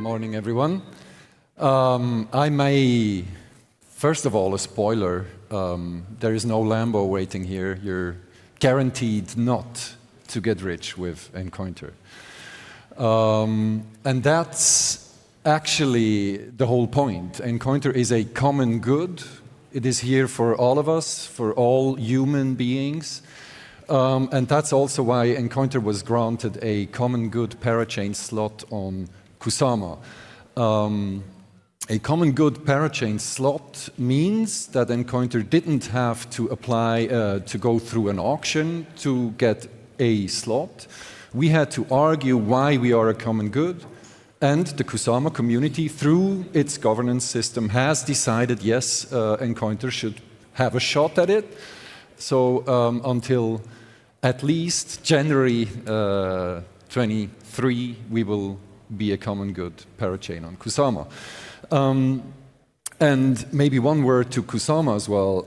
morning, everyone. I may, first of all, a spoiler. There is no Lambo waiting here. You're guaranteed not to get rich with Encointer. And that's actually the whole point. Encointer is a common good. It is here for all of us, for all human beings. And that's also why Encointer was granted a common good parachain slot on Kusama. A common good parachain slot means that Encointer didn't have to apply to go through an auction to get a slot. We had to argue why we are a common good, and the Kusama community, through its governance system, has decided, yes, Encointer should have a shot at it. So until at least January 23, we will be a common good parachain on Kusama. And maybe one word to Kusama as well.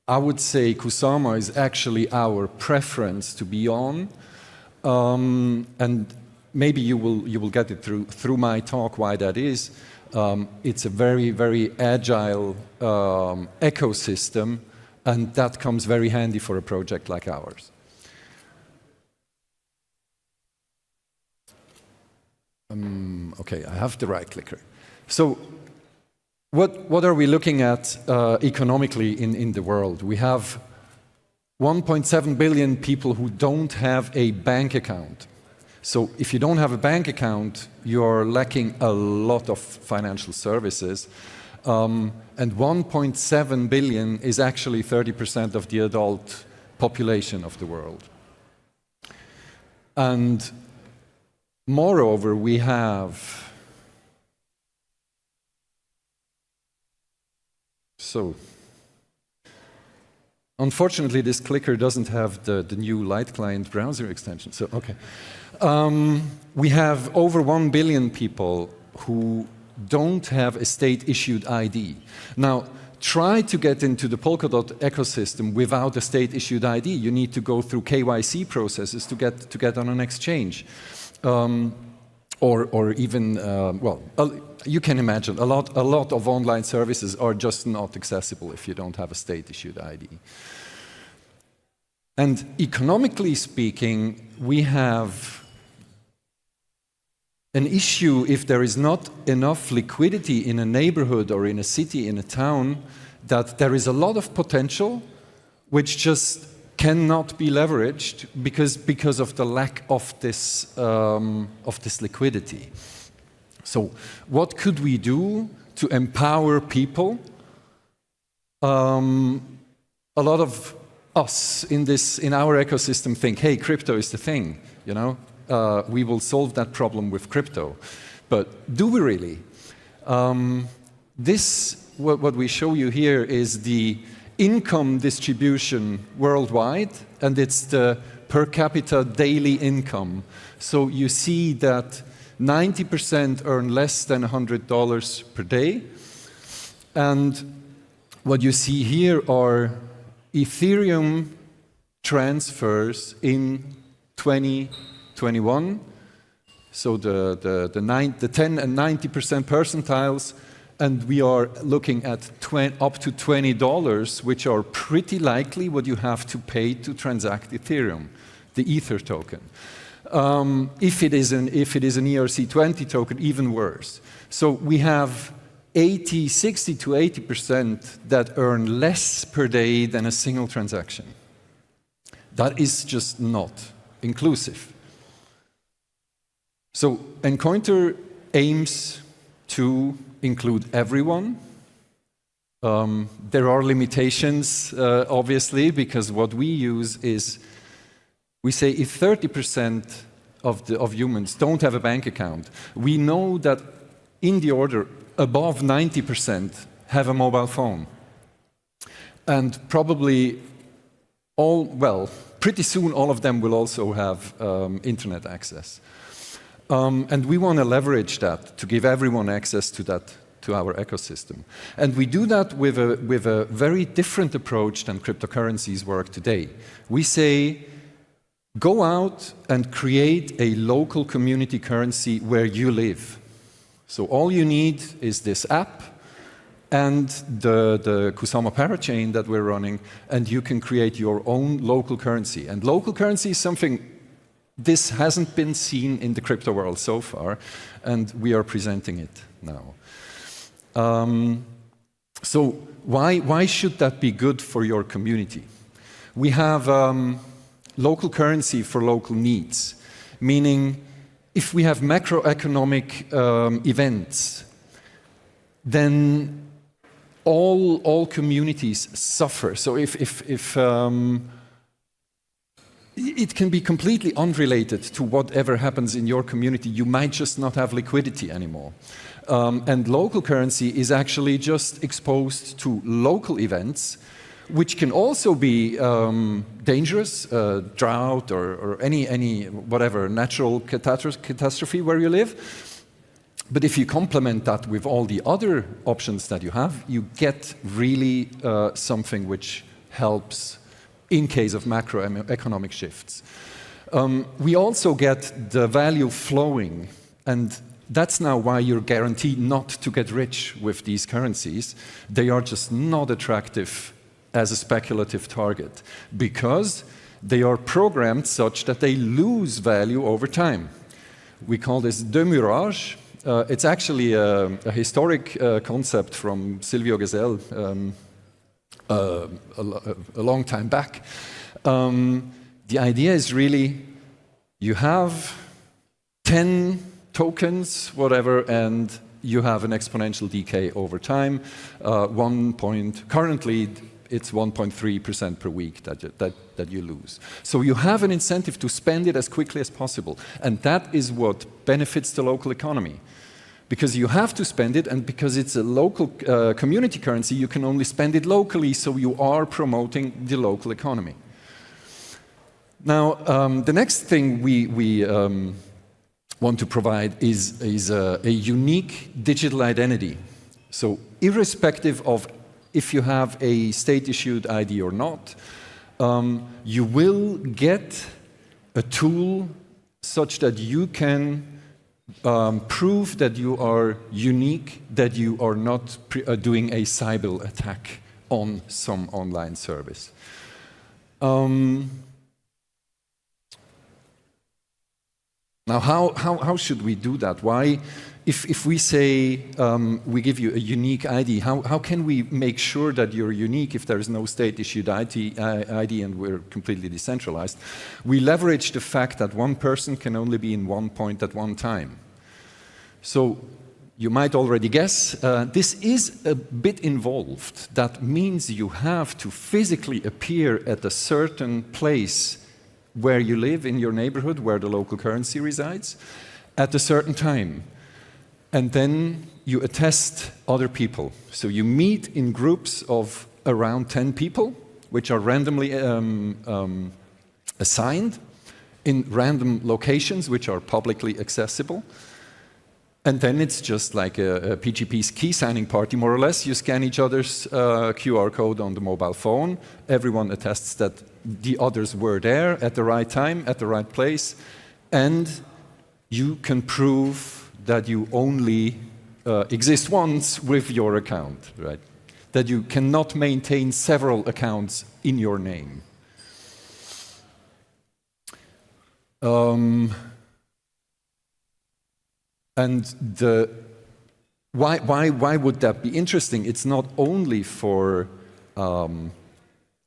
I would say Kusama is actually our preference to be on. And maybe you will get it through my talk why that is. It's a very, very agile ecosystem, and that comes very handy for a project like ours. Okay, I have the right clicker. So what are we looking at economically in the world? We have 1.7 billion people who don't have a bank account. So if you don't have a bank account, you're lacking a lot of financial services. And 1.7 billion is actually 30% of the adult population of the world. And moreover, we have, unfortunately, this clicker doesn't have the new Light Client browser extension. So, okay. We have over 1 billion people who don't have a state-issued ID. Now, try to get into the Polkadot ecosystem without a state-issued ID. You need to go through KYC processes to get on an exchange. Or even, you can imagine, a lot of online services are just not accessible if you don't have a state-issued ID. And economically speaking, we have an issue if there is not enough liquidity in a neighborhood or in a city, in a town, that there is a lot of potential which just cannot be leveraged because of the lack of this liquidity. So what could we do to empower people? A lot of us in our ecosystem think, hey, crypto is the thing, you know? We will solve that problem with crypto. But do we really? What we show you here is the income distribution worldwide, and it's the per capita daily income. So you see that 90% earn less than $100 per day. And what you see here are Ethereum transfers in 2021. So the 10 and 90% percentiles. And we are looking at up to $20, which are pretty likely what you have to pay to transact Ethereum, the Ether token. If it is an ERC20 token, even worse. So we have 60 to 80% that earn less per day than a single transaction. That is just not inclusive. So Encointer aims to include everyone. There are limitations, obviously, because what we use is, we say if 30% of humans don't have a bank account, we know that in the order above 90% have a mobile phone. And probably pretty soon all of them will also have internet access. And we want to leverage that to give everyone access to our ecosystem. And we do that with a very different approach than cryptocurrencies work today. We say, go out and create a local community currency where you live. So all you need is this app and the Kusama parachain that we're running, and you can create your own local currency. And local currency is something, this hasn't been seen in the crypto world so far, and we are presenting it now. So why should that be good for your community? We have local currency for local needs, meaning if we have macroeconomic events, then all communities suffer. So if it can be completely unrelated to whatever happens in your community, you might just not have liquidity anymore. And local currency is actually just exposed to local events, which can also be dangerous, drought or any whatever natural catastrophe where you live. But if you complement that with all the other options that you have, you get really something which helps in case of macroeconomic shifts. We also get the value flowing, and that's now why you're guaranteed not to get rich with these currencies. They are just not attractive as a speculative target because they are programmed such that they lose value over time. We call this demurrage. It's actually a historic concept from Silvio Gesell a long time back. The idea is really you have 10 tokens, whatever, and you have an exponential decay over time. Currently, it's 1.3% per week that you lose. So you have an incentive to spend it as quickly as possible. And that is what benefits the local economy. Because you have to spend it, and because it's a local community currency, you can only spend it locally, so you are promoting the local economy. Now, the next thing we want to provide is a unique digital identity. So irrespective of if you have a state-issued ID or not, you will get a tool such that you can prove that you are unique, that you are not doing a cyber attack on some online service. Now, how should we do that? Why, if we say we give you a unique ID, how can we make sure that you're unique if there is no state-issued ID and we're completely decentralized? We leverage the fact that one person can only be in one point at one time. So you might already guess, this is a bit involved. That means you have to physically appear at a certain place where you live in your neighborhood, where the local currency resides, at a certain time. And then you attest other people. So you meet in groups of around 10 people, which are randomly assigned in random locations, which are publicly accessible. And then it's just like a PGP's key signing party, more or less. You scan each other's QR code on the mobile phone. Everyone attests that the others were there at the right time, at the right place. And you can prove that you only exist once with your account, right? That you cannot maintain several accounts in your name. And why would that be interesting? It's not only for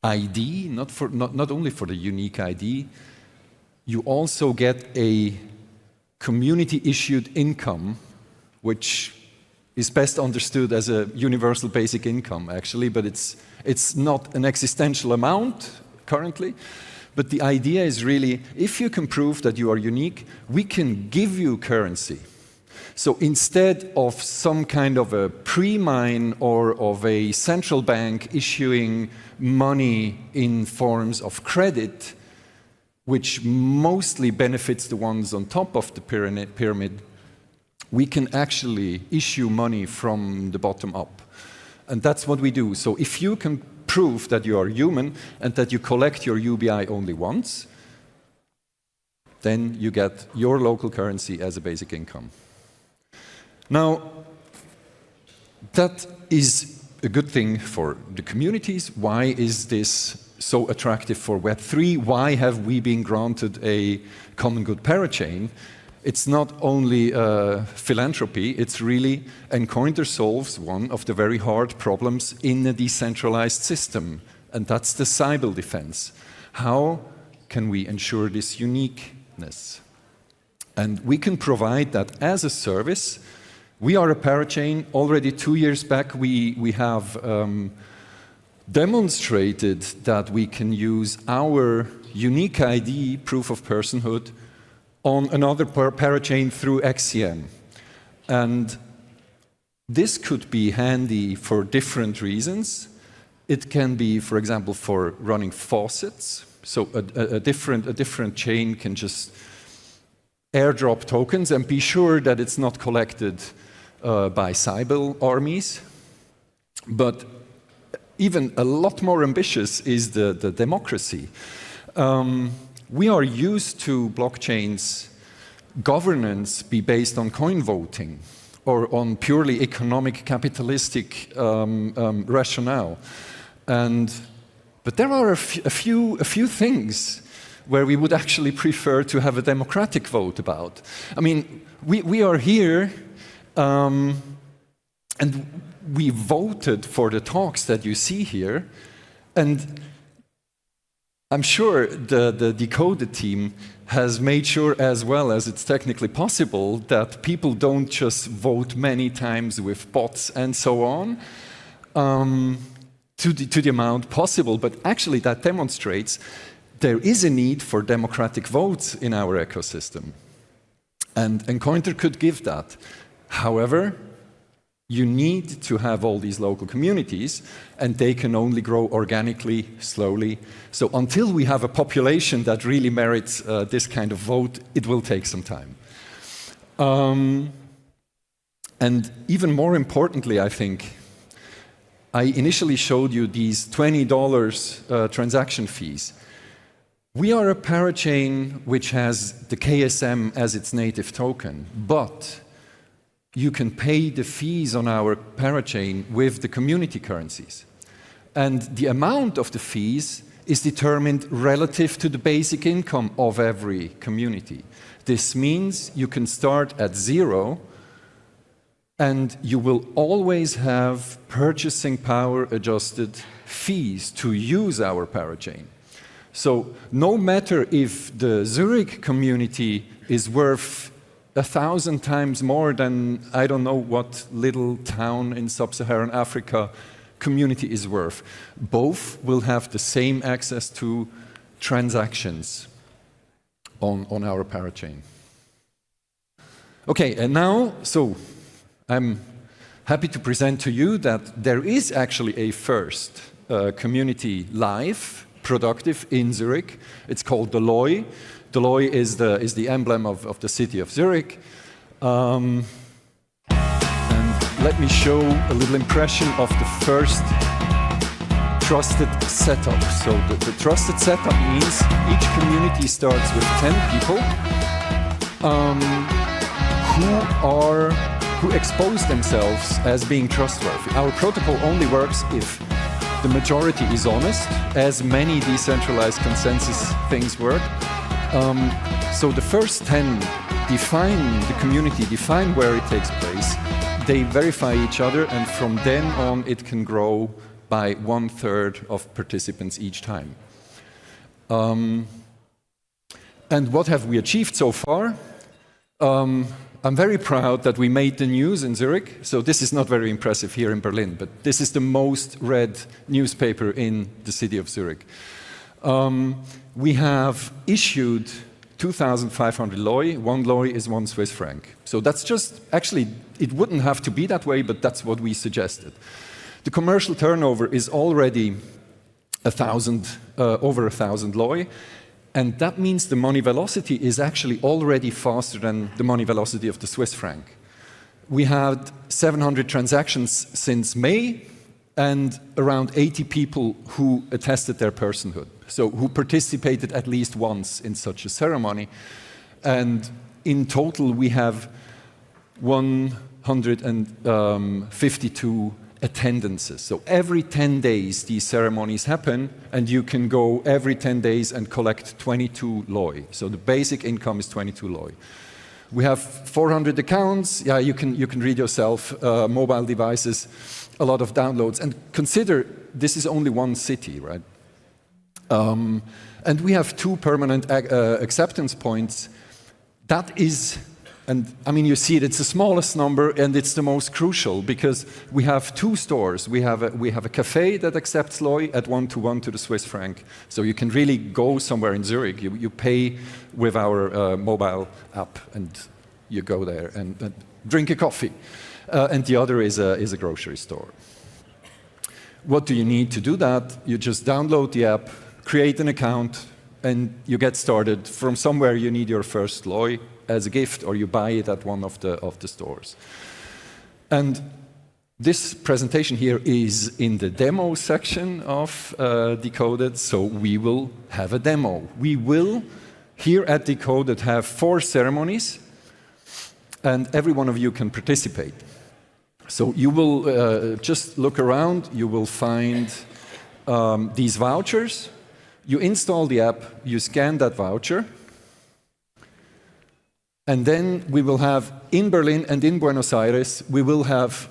ID, not only for the unique ID. You also get a community-issued income, which is best understood as a universal basic income, actually, but it's not an existential amount currently. But the idea is really, if you can prove that you are unique, we can give you currency. So instead of some kind of a pre-mine or of a central bank issuing money in forms of credit, which mostly benefits the ones on top of the pyramid, we can actually issue money from the bottom up. And that's what we do. So if you can prove that you are human and that you collect your UBI only once, then you get your local currency as a basic income. Now, that is a good thing for the communities. Why is this so attractive for Web3? Why have we been granted a common good parachain? It's not only philanthropy, it's really Encointer solves one of the very hard problems in a decentralized system, and that's the cyber defense. How can we ensure this uniqueness? And we can provide that as a service. We are a parachain. Already 2 years back, we have demonstrated that we can use our unique ID, proof of personhood, on another parachain through XCM. And this could be handy for different reasons. It can be, for example, for running faucets. So a different chain can just airdrop tokens and be sure that it's not collected by cyber armies. But even a lot more ambitious is the democracy. We are used to blockchains' governance be based on coin voting or on purely economic capitalistic rationale. But there are a few things where we would actually prefer to have a democratic vote about. I mean, we are here and we voted for the talks that you see here, and I'm sure the Decoded team has made sure, as well as it's technically possible, that people don't just vote many times with bots and so on to the amount possible, but actually that demonstrates there is a need for democratic votes in our ecosystem. And Encointer could give that. However, you need to have all these local communities, and they can only grow organically, slowly. So until we have a population that really merits this kind of vote, it will take some time. And even more importantly, I think, I initially showed you these $20 transaction fees. We are a parachain which has the KSM as its native token, but you can pay the fees on our parachain with the community currencies. And the amount of the fees is determined relative to the basic income of every community. This means you can start at 0, and you will always have purchasing power adjusted fees to use our parachain. So no matter if the Zurich community is worth 1,000 times more than I don't know what little town in sub-Saharan Africa community is worth, both will have the same access to transactions on our parachain. Okay, and now, so I'm happy to present to you that there is actually a first community live, productive in Zurich. It's called the LOI. The LOI is the emblem of the city of Zurich. And let me show a little impression of the first trusted setup. So the trusted setup means each community starts with 10 people who expose themselves as being trustworthy. Our protocol only works if the majority is honest, as many decentralized consensus things work. So the first 10 define the community, define where it takes place. They verify each other, and from then on it can grow by 1/3 of participants each time. And what have we achieved so far? I'm very proud that we made the news in Zurich. So this is not very impressive here in Berlin, but this is the most read newspaper in the city of Zurich. We have issued 2,500 LOI. 1 LOI is 1 Swiss franc. So that's just, actually, it wouldn't have to be that way, but that's what we suggested. The commercial turnover is already over 1,000 LOI. And that means the money velocity is actually already faster than the money velocity of the Swiss franc. We had 700 transactions since May and around 80 people who attested their personhood, so who participated at least once in such a ceremony. And in total, we have 152 attendances. So every 10 days these ceremonies happen, and you can go every 10 days and collect 22 loi. So the basic income is 22 loi. We have 400 accounts. Yeah, you can read yourself, mobile devices, a lot of downloads. And consider this is only one city, right? And we have 2 permanent acceptance points. That is, and I mean, you see it, it's the smallest number and it's the most crucial because we have 2 stores. We have a cafe that accepts loi at 1-to-1 to the Swiss franc. So you can really go somewhere in Zurich. You pay with our mobile app and you go there and drink a coffee. And the other is a grocery store. What do you need to do that? You just download the app, create an account, and you get started. From somewhere you need your first loi as a gift, or you buy it at one of the stores. And this presentation here is in the demo section of Decoded, so we will have a demo. We will, here at Decoded, have 4 ceremonies, and every one of you can participate. So you will just look around, you will find these vouchers. You install the app, you scan that voucher, and then we will have, in Berlin and in Buenos Aires, we will have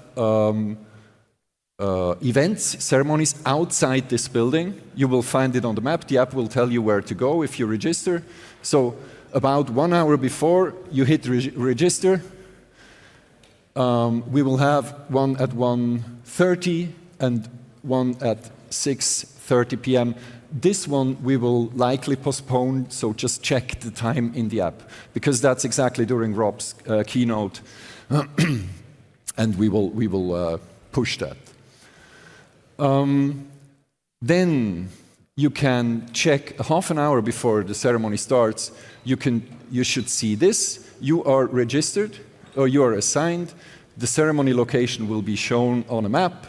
events, ceremonies outside this building. You will find it on the map. The app will tell you where to go if you register. So about 1 hour before you hit register, we will have one at 1:30 and one at 6:30 p.m. This one we will likely postpone, so just check the time in the app, because that's exactly during Rob's keynote, and we will push that. Then you can check half an hour before the ceremony starts. You should see this. You are registered, or you are assigned. The ceremony location will be shown on a map,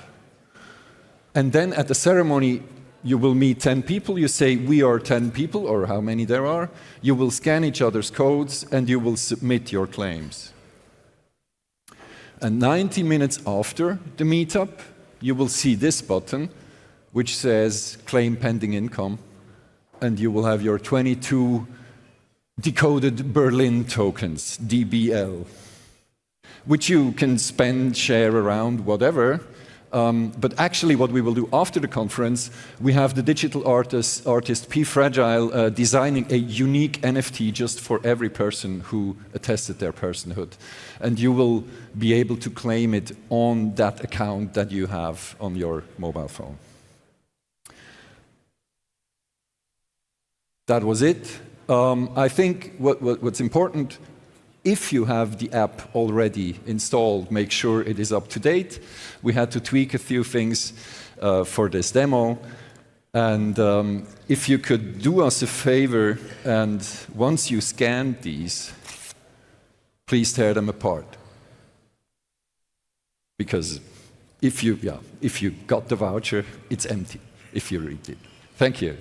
and then at the ceremony, you will meet 10 people. You say, we are 10 people, or how many there are. You will scan each other's codes, and you will submit your claims. And 90 minutes after the meetup, you will see this button, which says Claim Pending Income, and you will have your 22 Decoded Berlin tokens, DBL, which you can spend, share around, whatever. But actually what we will do after the conference, we have the digital artist P. Fragile designing a unique NFT just for every person who attested their personhood. And you will be able to claim it on that account that you have on your mobile phone. That was it. I think what's important, if you have the app already installed, make sure it is up to date. We had to tweak a few things for this demo. And if you could do us a favor, and once you scan these, please tear them apart. Because if you got the voucher, it's empty if you read it. Thank you.